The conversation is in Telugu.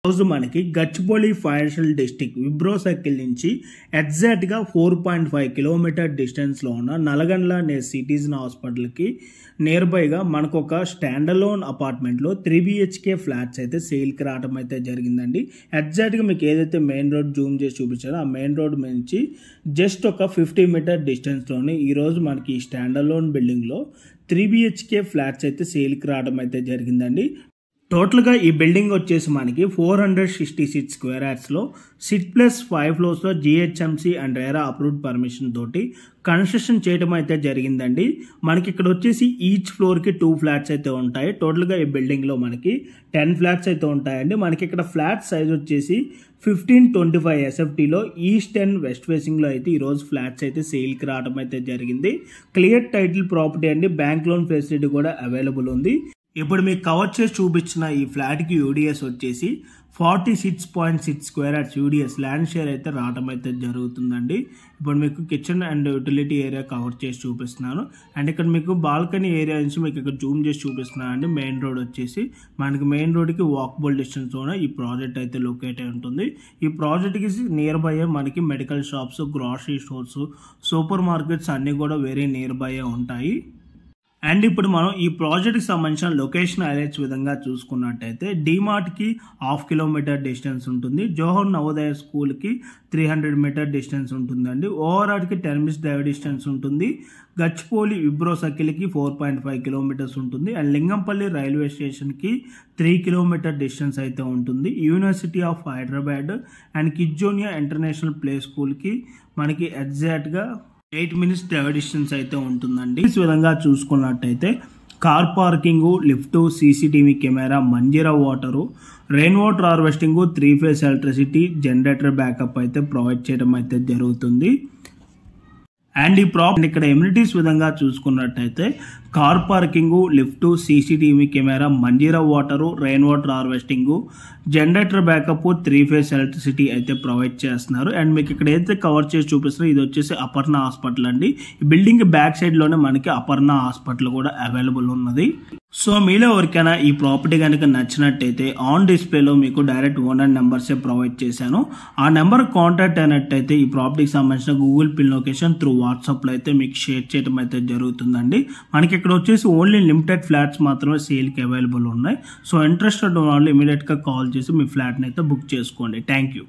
రోజు మనకి Gachibowli financial district vibrio circle నుంచి ఎగ్జాక్ట్గా 4.5 కిలోమీటర్ డిస్టెన్స్లో ఉన్న నల్గొండ సిటిజన్ హాస్పిటల్కి నియర్ బైగా మనకు ఒక స్టాండలోన్ అపార్ట్మెంట్లో 3 BHK ఫ్లాట్స్ అయితే సేల్కి రావడం అయితే జరిగిందండి. ఎగ్జాక్ట్గా మీకు ఏదైతే మెయిన్ రోడ్ జూమ్ చేసి చూపించారో ఆ మెయిన్ రోడ్ నుంచి జస్ట్ ఒక 50 మీటర్ డిస్టెన్స్లోనే ఈరోజు మనకి ఈ స్టాండలోన్ బిల్డింగ్లో 3 BHK ఫ్లాట్స్ అయితే సేల్కి రావడం అయితే జరిగిందండి. టోటల్గా ఈ బిల్డింగ్ వచ్చేసి మనకి 466 స్క్వేర్ యార్డ్స్లో 6+5 ఫ్లోర్స్లో GHMC and RERA approved permission తోటి కన్స్ట్రక్షన్ చేయడం అయితే జరిగిందండి. మనకి ఇక్కడ వచ్చేసి ఈచ్ ఫ్లోర్కి 2 ఫ్లాట్స్ అయితే ఉంటాయి. టోటల్గా ఈ బిల్డింగ్లో మనకి 10 ఫ్లాట్స్ అయితే ఉంటాయండి. మనకి ఇక్కడ ఫ్లాట్ సైజ్ వచ్చేసి 1525 SFTలో ఈస్ట్ అండ్ వెస్ట్ ఫేసింగ్లో అయితే ఈరోజు ఫ్లాట్స్ అయితే సేల్కి రావడం అయితే జరిగింది. క్లియర్ టైటిల్ ప్రాపర్టీ అండి. బ్యాంక్ లోన్ ఫెసిలిటీ కూడా అవైలబుల్ ఉంది. ఇప్పుడు మీకు కవర్ చేసి చూపించిన ఈ ఫ్లాట్కి యూడిఎస్ వచ్చేసి 46.6 square yards UDS land share అయితే రావడం అయితే జరుగుతుందండి. ఇప్పుడు మీకు kitchen and utility area cover చేసి చూపిస్తున్నాను. అండ్ ఇక్కడ మీకు బాల్కనీ ఏరియా నుంచి మీకు ఇక్కడ జూమ్ చేసి చూపిస్తున్నాను అండి. మెయిన్ రోడ్ వచ్చేసి మనకి మెయిన్ రోడ్కి వాకబుల్ డిస్టెన్స్లోనే ఈ ప్రాజెక్ట్ అయితే లొకేట్ అయి ఉంటుంది. ఈ ప్రాజెక్ట్కి నియర్ బై మనకి medical shops, grocery stores, super markets అన్నీ కూడా వెరీ నియర్ బై ఉంటాయి. అండ్ ఇప్పుడు మనం ఈ ప్రాజెక్ట్కి సంబంధించిన లొకేషన్ హైలైట్స్ విధంగా చూసుకున్నట్టయితే డీమార్ట్కి 1/2 కిలోమీటర్ డిస్టెన్స్ ఉంటుంది. జోహర్ నవోదయ స్కూల్కి 300 మీటర్ డిస్టెన్స్ ఉంటుందండి. ఓవరాల్కి 10 మినిట్స్ డ్రైవ్ డిస్టెన్స్ ఉంటుంది. గచ్చిబౌలి విబ్రో సర్కిల్కి 4.5 కిలోమీటర్స్ ఉంటుంది. అండ్ లింగంపల్లి రైల్వే స్టేషన్కి 3 కిలోమీటర్ డిస్టెన్స్ అయితే ఉంటుంది. University of Hyderabad and Kidzonia international play స్కూల్కి మనకి ఎగ్జాక్ట్గా 8 మినిట్స్ డ్రైవ్ డిస్టెన్స్ అయితే ఉంటుందండి. ఈ విధంగా చూసుకున్నట్టయితే car parking, lift, CCTV camera, Manjeera water, rain water harvesting, 3 phase electricity, generator backup అయితే ప్రొవైడ్ చేయడం అయితే జరుగుతుంది. అండ్ ఈ ప్రాపర్టీ ఇక్కడ ఎమ్యూనిటీస్ విధంగా చూసుకున్నట్టయితే car parking, lift, CCTV camera, Manjeera water, rain water harvesting, generator backup, 3 phase electricity అయితే ప్రొవైడ్ చేస్తున్నారు. అండ్ మీకు ఇక్కడ ఏదైతే కవర్ చేసి చూపిస్తున్నారో ఇది వచ్చేసి అపర్ణ హాస్పిటల్ అండి. ఈ బిల్డింగ్ బ్యాక్ సైడ్ లోనే మనకి అపర్ణ హాస్పిటల్ కూడా అవైలబుల్ ఉన్నది. సో మీలో ఎవరికైనా ఈ ప్రాపర్టీ కనుక నచ్చినట్టయితే ఆన్ డిస్ప్లేలో మీకు డైరెక్ట్ ఓనర్ నెంబర్సే ప్రొవైడ్ చేశాను. ఆ నెంబర్ కాంటాక్ట్ అయినట్టయితే ఈ ప్రాపర్టీకి సంబంధించిన గూగుల్ పిన్ లొకేషన్ త్రూ వాట్సాప్లో అయితే మీకు షేర్ చేయడం అయితే జరుగుతుందండి. మనకి ఇక్కడ వచ్చేసి ఓన్లీ లిమిటెడ్ ఫ్లాట్స్ మాత్రమే సేల్కి అవైలబుల్ ఉన్నాయి. సో ఇంట్రెస్టెడ్ ఉన్న వాళ్ళు ఇమీడియట్గా కాల్ చేసి మీ ఫ్లాట్ని అయితే బుక్ చేసుకోండి. Thank you.